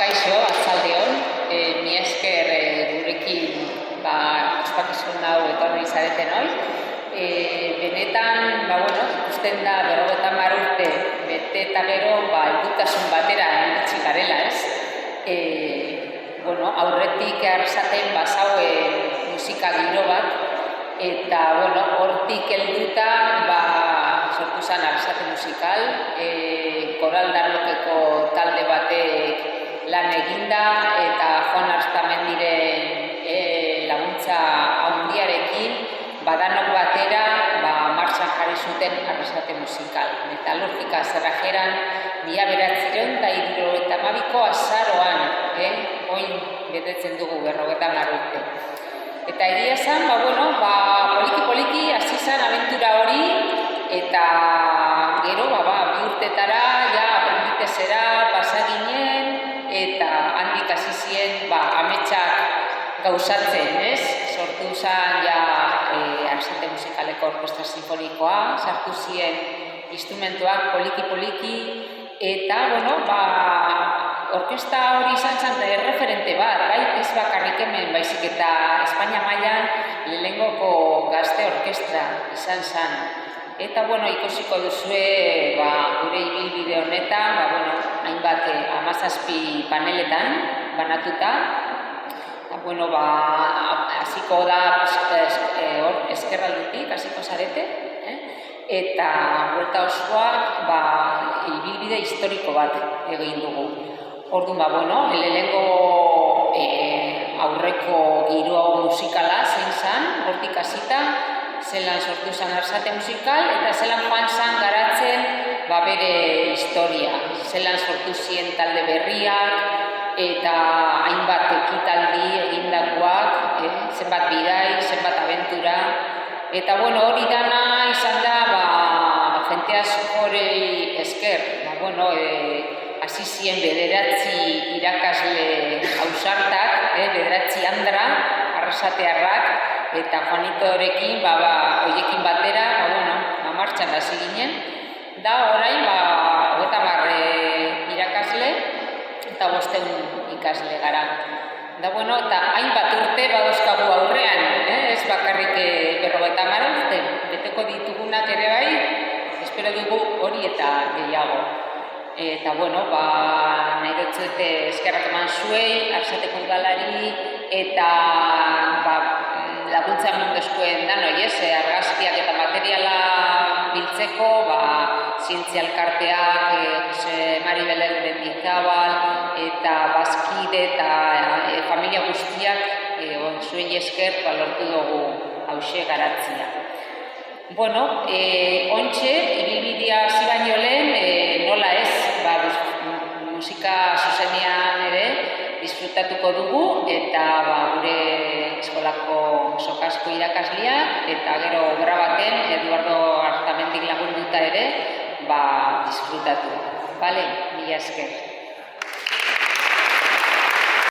Kaixo, arratsaldeon, mi esker gurekin ospakizun hau etorri zareten hoi. Benetan, ikusten da 50 urte bete eta gero heldutasun batera iritsi garela, ez? Aurretik Arrasaten bazaue musika giro bat, eta hortik helduta sortu zen Arrasate Musikal, Koral Darlokeko talde batek lan eginda eta Juan Arstamendiren laguntza handiarekin danok batera martxan jarri zuten Arrasate Musikal. Metalurgika Cerrajeran 1972ko azaroan, oin betetzen dugu 50 urte. Eta egia esan, poliki-poliki hasi zen abentura hori, eta gero, 2 urtetara, aprenditezera pasa ginen, eta handik hasi ziren ametsak gauzatzen, ez? Sortu zen Arrasate Musikaleko Orkestra Sinfonikoa, sartu ziren instrumentuak poliki-poliki, eta, orkestra hori izan zen erreferente bat, ez bakarrik hemen, baizik eta Espainia mailan lehenengoko gazte orkestra izan zen. Eta, ikusiko duzue gure ibilbide honetan, hainbat 17 paneletan banatuta. Hasiko da ezkerraldetik, hasiko zarete, eta buelta osoak ibilbide historiko bat egin dugu. Orduan, lehenengo aurreko giro musikala zein zen, hortik hasita, zelan sortu zen Arrasate Musikal, eta zelan joan zen garatzen bere historia. Zelan sortu ziren talde berriak, eta hainbat ekitaldi egindakoak, zenbat bidai, zenbat abentura. Eta hori dana izan da jente askori esker. Hasi ziren 9 irakasle ausartak, 9 andra, arrasatearrak, eta Juanitorekin, hoiekin batera, martxan hasi ginen. Da, orain, 30 irakasle, eta 500 ikasle gara. Eta hainbat urte badozkagu aurrean, ez bakarrik 50 urte, beteko ditugunak ere bai, espero dugu hori eta gehiago. Eta, nahi dutzuete eskerrak eman zuei, Arrasateko udalari, eta laguntza munduskoen danoi, argazkiak eta materiala biltzeko, zientzia elkarteak, Maribel Mendizabal, eta Bazkide eta familia guztiak zuen esker lortu dugu hauxe garatzea. Ontxe, ibilbidea hasi baino lehen, nola ez, musika zuzenean ere disfrutatuko dugu, eta gure eskolako sokasko irakasleak, eta gero obra baten, Eduardo Arstamendik lagunduta ere, disfrutatu. Mila esker.